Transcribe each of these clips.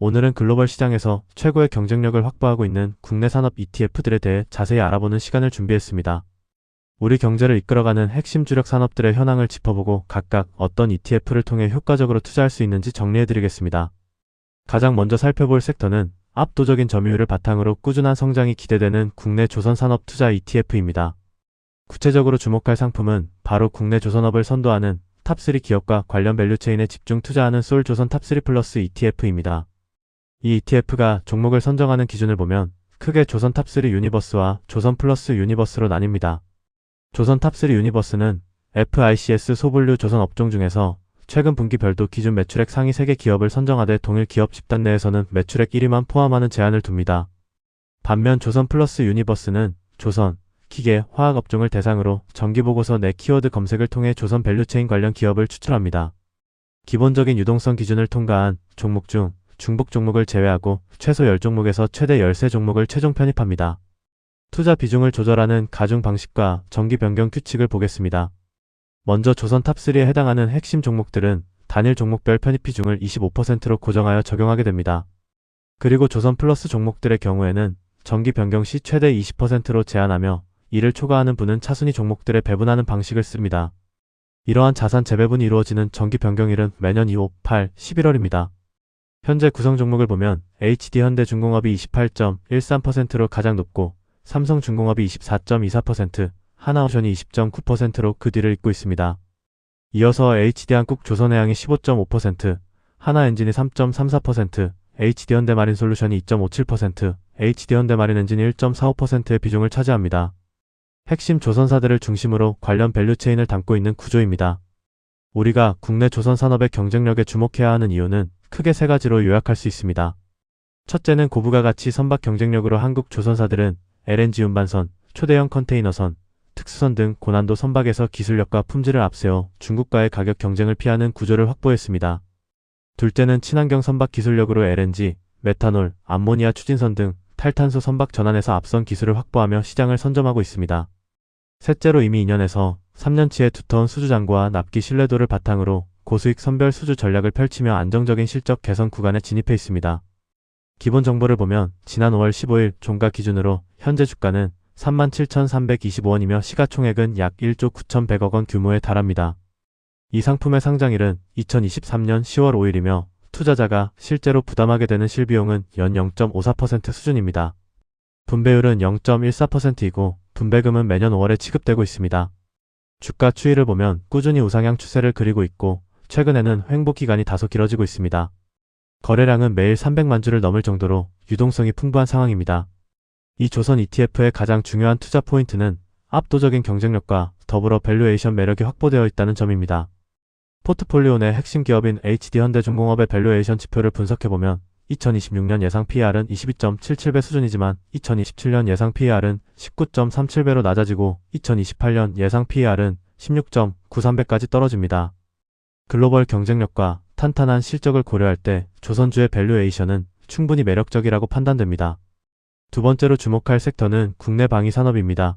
오늘은 글로벌 시장에서 최고의 경쟁력을 확보하고 있는 국내 산업 ETF들에 대해 자세히 알아보는 시간을 준비했습니다. 우리 경제를 이끌어가는 핵심 주력 산업들의 현황을 짚어보고 각각 어떤 ETF를 통해 효과적으로 투자할 수 있는지 정리해드리겠습니다. 가장 먼저 살펴볼 섹터는 압도적인 점유율을 바탕으로 꾸준한 성장이 기대되는 국내 조선산업 투자 ETF입니다. 구체적으로 주목할 상품은 바로 국내 조선업을 선도하는 탑3 기업과 관련 밸류체인에 집중 투자하는 솔조선 탑3 플러스 ETF입니다. 이 ETF가 종목을 선정하는 기준을 보면 크게 조선 탑3 유니버스와 조선 플러스 유니버스로 나뉩니다. 조선 탑3 유니버스는 FICS 소분류 조선 업종 중에서 최근 분기별도 기준 매출액 상위 3개 기업을 선정하되 동일 기업 집단 내에서는 매출액 1위만 포함하는 제한을 둡니다. 반면 조선 플러스 유니버스는 조선, 기계, 화학 업종을 대상으로 정기보고서 내 키워드 검색을 통해 조선 밸류체인 관련 기업을 추출합니다. 기본적인 유동성 기준을 통과한 종목 중 중복 종목을 제외하고 최소 10종목에서 최대 13종목을 최종 편입합니다. 투자 비중을 조절하는 가중 방식과 정기 변경 규칙을 보겠습니다. 먼저 조선 탑3에 해당하는 핵심 종목들은 단일 종목별 편입 비중을 25%로 고정하여 적용하게 됩니다. 그리고 조선 플러스 종목들의 경우에는 정기 변경 시 최대 20%로 제한하며 이를 초과하는 분은 차순위 종목들에 배분하는 방식을 씁니다. 이러한 자산 재배분이 이루어지는 정기 변경일은 매년 2, 5, 8, 11월입니다. 현재 구성 종목을 보면 HD현대중공업이 28.13%로 가장 높고 삼성중공업이 24.24%, 하나오션이 20.9%로 그 뒤를 잇고 있습니다. 이어서 HD한국 조선해양이 15.5%, 하나엔진이 3.34%, HD현대마린솔루션이 2.57%, HD현대마린엔진이 1.45%의 비중을 차지합니다. 핵심 조선사들을 중심으로 관련 밸류체인을 담고 있는 구조입니다. 우리가 국내 조선산업의 경쟁력에 주목해야 하는 이유는 크게 3가지로 요약할 수 있습니다. 첫째는 고부가 가치 선박 경쟁력으로 한국 조선사들은 LNG 운반선, 초대형 컨테이너선, 특수선 등 고난도 선박에서 기술력과 품질을 앞세워 중국과의 가격 경쟁을 피하는 구조를 확보했습니다. 둘째는 친환경 선박 기술력으로 LNG, 메탄올, 암모니아 추진선 등 탈탄소 선박 전환에서 앞선 기술을 확보하며 시장을 선점하고 있습니다. 셋째로 이미 2년에서 3년치의 두터운 수주 잔고와 납기 신뢰도를 바탕으로 고수익 선별 수주 전략을 펼치며 안정적인 실적 개선 구간에 진입해 있습니다. 기본 정보를 보면 지난 5월 15일 종가 기준으로 현재 주가는 37,325원이며 시가총액은 약 1조 9,100억 원 규모에 달합니다. 이 상품의 상장일은 2023년 10월 5일이며 투자자가 실제로 부담하게 되는 실비용은 연 0.54% 수준입니다. 분배율은 0.14%이고 분배금은 매년 5월에 지급되고 있습니다. 주가 추이를 보면 꾸준히 우상향 추세를 그리고 있고 최근에는 횡보 기간이 다소 길어지고 있습니다. 거래량은 매일 300만 주를 넘을 정도로 유동성이 풍부한 상황입니다. 이 조선 ETF의 가장 중요한 투자 포인트는 압도적인 경쟁력과 더불어 밸류에이션 매력이 확보되어 있다는 점입니다. 포트폴리오 내 핵심 기업인 HD현대중공업의 밸류에이션 지표를 분석해보면 2026년 예상 PER은 22.77배 수준이지만 2027년 예상 PER은 19.37배로 낮아지고 2028년 예상 PER은 16.93배까지 떨어집니다. 글로벌 경쟁력과 탄탄한 실적을 고려할 때 조선주의 밸류에이션은 충분히 매력적이라고 판단됩니다. 두 번째로 주목할 섹터는 국내 방위산업입니다.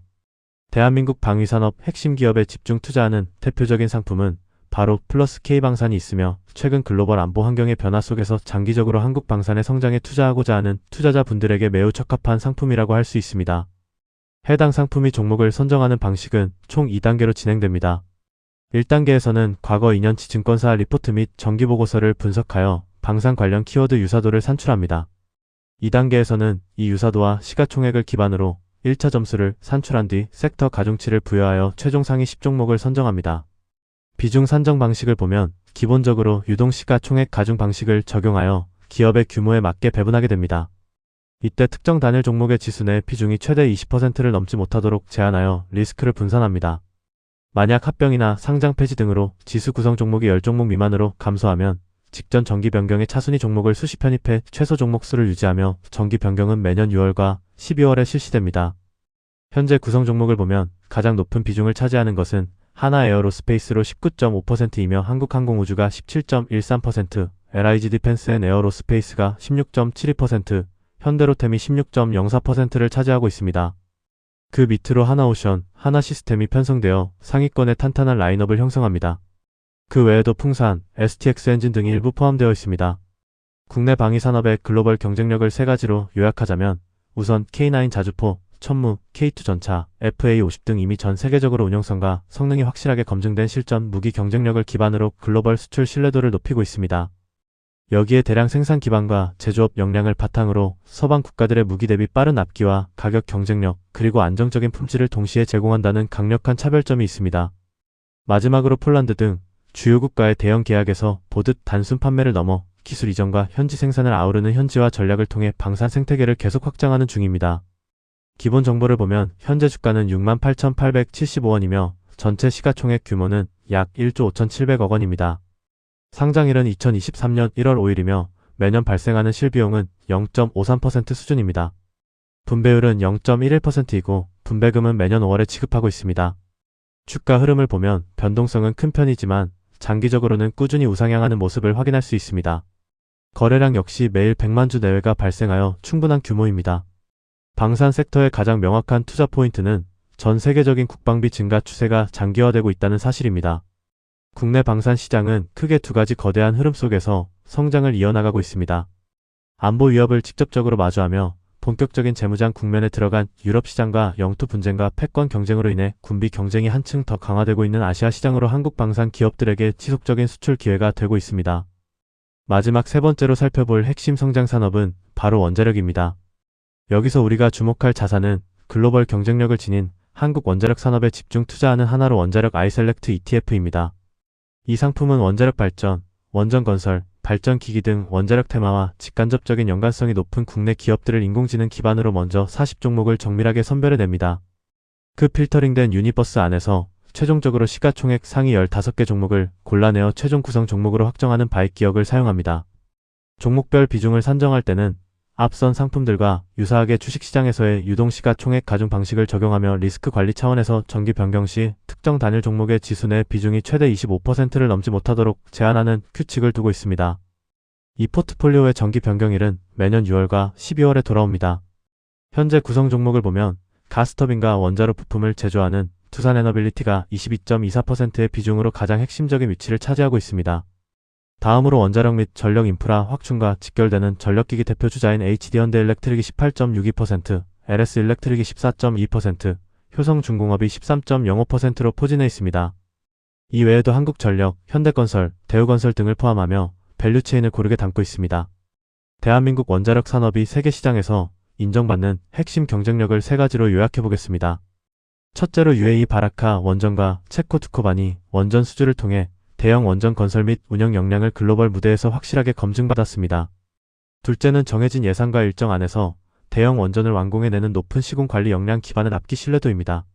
대한민국 방위산업 핵심 기업에 집중 투자하는 대표적인 상품은 바로 플러스 K방산이 있으며 최근 글로벌 안보 환경의 변화 속에서 장기적으로 한국 방산의 성장에 투자하고자 하는 투자자분들에게 매우 적합한 상품이라고 할 수 있습니다. 해당 상품이 종목을 선정하는 방식은 총 2단계로 진행됩니다. 1단계에서는 과거 2년치 증권사 리포트 및 정기보고서를 분석하여 방산 관련 키워드 유사도를 산출합니다. 2단계에서는 이 유사도와 시가총액을 기반으로 1차 점수를 산출한 뒤 섹터 가중치를 부여하여 최종 상위 10종목을 선정합니다. 비중 산정 방식을 보면 기본적으로 유동시가총액 가중 방식을 적용하여 기업의 규모에 맞게 배분하게 됩니다. 이때 특정 단일 종목의 지수 내 비중이 최대 20%를 넘지 못하도록 제한하여 리스크를 분산합니다. 만약 합병이나 상장 폐지 등으로 지수 구성 종목이 10종목 미만으로 감소하면 직전 정기 변경의 차순위 종목을 수시 편입해 최소 종목 수를 유지하며 정기 변경은 매년 6월과 12월에 실시됩니다. 현재 구성 종목을 보면 가장 높은 비중을 차지하는 것은 하나에어로스페이스로 19.5%이며 한국항공우주가 17.13%, LIG 디펜스 앤 에어로스페이스가 16.72%, 현대로템이 16.04%를 차지하고 있습니다. 그 밑으로 하나오션, 하나시스템이 편성되어 상위권의 탄탄한 라인업을 형성합니다. 그 외에도 풍산, STX 엔진 등이 일부 포함되어 있습니다. 국내 방위 산업의 글로벌 경쟁력을 세 가지로 요약하자면 우선 K9 자주포, 천무, K2 전차, FA50 등 이미 전 세계적으로 운용성과 성능이 확실하게 검증된 실전 무기 경쟁력을 기반으로 글로벌 수출 신뢰도를 높이고 있습니다. 여기에 대량 생산 기반과 제조업 역량을 바탕으로 서방 국가들의 무기 대비 빠른 앞기와 가격 경쟁력 그리고 안정적인 품질을 동시에 제공한다는 강력한 차별점이 있습니다. 마지막으로 폴란드 등 주요 국가의 대형 계약에서 보듯 단순 판매를 넘어 기술 이전과 현지 생산을 아우르는 현지화 전략을 통해 방산 생태계를 계속 확장하는 중입니다. 기본 정보를 보면 현재 주가는 68,875원이며 전체 시가총액 규모는 약 1조 5,700억 원입니다. 상장일은 2023년 1월 5일이며 매년 발생하는 실비용은 0.53% 수준입니다. 분배율은 0.11%이고 분배금은 매년 5월에 지급하고 있습니다. 주가 흐름을 보면 변동성은 큰 편이지만 장기적으로는 꾸준히 우상향하는 모습을 확인할 수 있습니다. 거래량 역시 매일 100만 주 내외가 발생하여 충분한 규모입니다. 방산 섹터의 가장 명확한 투자 포인트는 전 세계적인 국방비 증가 추세가 장기화되고 있다는 사실입니다. 국내 방산 시장은 크게 두 가지 거대한 흐름 속에서 성장을 이어나가고 있습니다. 안보 위협을 직접적으로 마주하며 본격적인 재무장 국면에 들어간 유럽 시장과 영토 분쟁과 패권 경쟁으로 인해 군비 경쟁이 한층 더 강화되고 있는 아시아 시장으로 한국 방산 기업들에게 지속적인 수출 기회가 되고 있습니다. 마지막 세 번째로 살펴볼 핵심 성장 산업은 바로 원자력입니다. 여기서 우리가 주목할 자산은 글로벌 경쟁력을 지닌 한국 원자력 산업에 집중 투자하는 하나로 원자력 아이셀렉트 ETF입니다. 이 상품은 원자력 발전, 원전 건설, 발전기기 등 원자력 테마와 직간접적인 연관성이 높은 국내 기업들을 인공지능 기반으로 먼저 40종목을 정밀하게 선별해냅니다. 그 필터링된 유니버스 안에서 최종적으로 시가총액 상위 15개 종목을 골라내어 최종 구성 종목으로 확정하는 바익 기억을 사용합니다. 종목별 비중을 산정할 때는 앞선 상품들과 유사하게 주식시장에서의 유동시가총액 가중 방식을 적용하며 리스크 관리 차원에서 정기 변경 시 특정 단일 종목의 지수 내 비중이 최대 25%를 넘지 못하도록 제한하는 규칙을 두고 있습니다. 이 포트폴리오의 정기 변경일은 매년 6월과 12월에 돌아옵니다. 현재 구성 종목을 보면 가스터빈과 원자로 부품을 제조하는 두산에너빌리티가 22.24%의 비중으로 가장 핵심적인 위치를 차지하고 있습니다. 다음으로 원자력 및 전력 인프라 확충과 직결되는 전력기기 대표 주자인 HD현대일렉트릭이 18.62%, LS일렉트릭이 14.2%, 효성중공업이 13.05%로 포진해 있습니다. 이 외에도 한국전력, 현대건설, 대우건설 등을 포함하며 밸류체인을 고르게 담고 있습니다. 대한민국 원자력 산업이 세계시장에서 인정받는 핵심 경쟁력을 세 가지로 요약해보겠습니다. 첫째로 UAE 바라카 원전과 체코 두코바니 원전 수주를 통해 대형 원전 건설 및 운영 역량을 글로벌 무대에서 확실하게 검증받았습니다. 둘째는 정해진 예산과 일정 안에서 대형 원전을 완공해내는 높은 시공 관리 역량 기반의 납기 신뢰도입니다.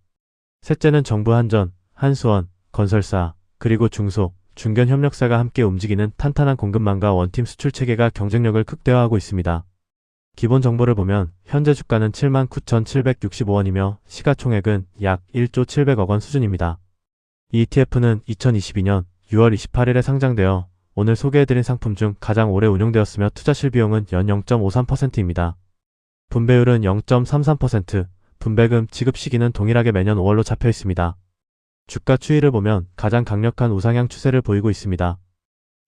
셋째는 정부 한전, 한수원, 건설사, 그리고 중소, 중견 협력사가 함께 움직이는 탄탄한 공급망과 원팀 수출 체계가 경쟁력을 극대화하고 있습니다. 기본 정보를 보면 현재 주가는 79,765원이며 시가총액은 약 1조 700억 원 수준입니다. 이 ETF는 2022년 6월 28일에 상장되어 오늘 소개해드린 상품 중 가장 오래 운용되었으며 투자 실비용은 연 0.53%입니다. 분배율은 0.33%, 분배금 지급 시기는 동일하게 매년 5월로 잡혀 있습니다. 주가 추이를 보면 가장 강력한 우상향 추세를 보이고 있습니다.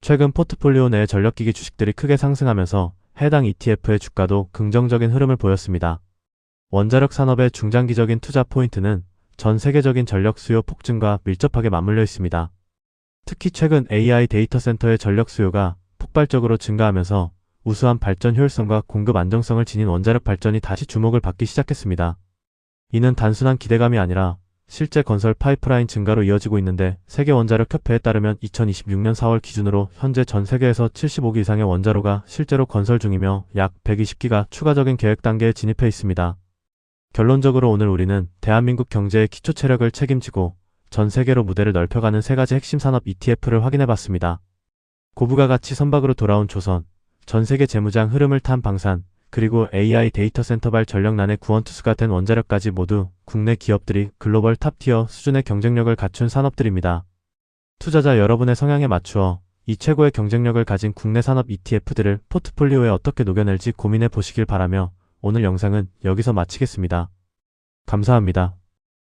최근 포트폴리오 내 전력기기 주식들이 크게 상승하면서 해당 ETF의 주가도 긍정적인 흐름을 보였습니다. 원자력 산업의 중장기적인 투자 포인트는 전 세계적인 전력 수요 폭증과 밀접하게 맞물려 있습니다. 특히 최근 AI 데이터 센터의 전력 수요가 폭발적으로 증가하면서 우수한 발전 효율성과 공급 안정성을 지닌 원자력 발전이 다시 주목을 받기 시작했습니다. 이는 단순한 기대감이 아니라 실제 건설 파이프라인 증가로 이어지고 있는데 세계원자력협회에 따르면 2026년 4월 기준으로 현재 전 세계에서 75기 이상의 원자로가 실제로 건설 중이며 약 120기가 추가적인 계획 단계에 진입해 있습니다. 결론적으로 오늘 우리는 대한민국 경제의 기초 체력을 책임지고 전 세계로 무대를 넓혀가는 세 가지 핵심 산업 ETF를 확인해봤습니다. 고부가 가치 선박으로 돌아온 조선, 전 세계 재무장 흐름을 탄 방산, 그리고 AI 데이터 센터발 전력난의 구원투수가 된 원자력까지 모두 국내 기업들이 글로벌 탑티어 수준의 경쟁력을 갖춘 산업들입니다. 투자자 여러분의 성향에 맞추어 이 최고의 경쟁력을 가진 국내 산업 ETF들을 포트폴리오에 어떻게 녹여낼지 고민해 보시길 바라며 오늘 영상은 여기서 마치겠습니다. 감사합니다.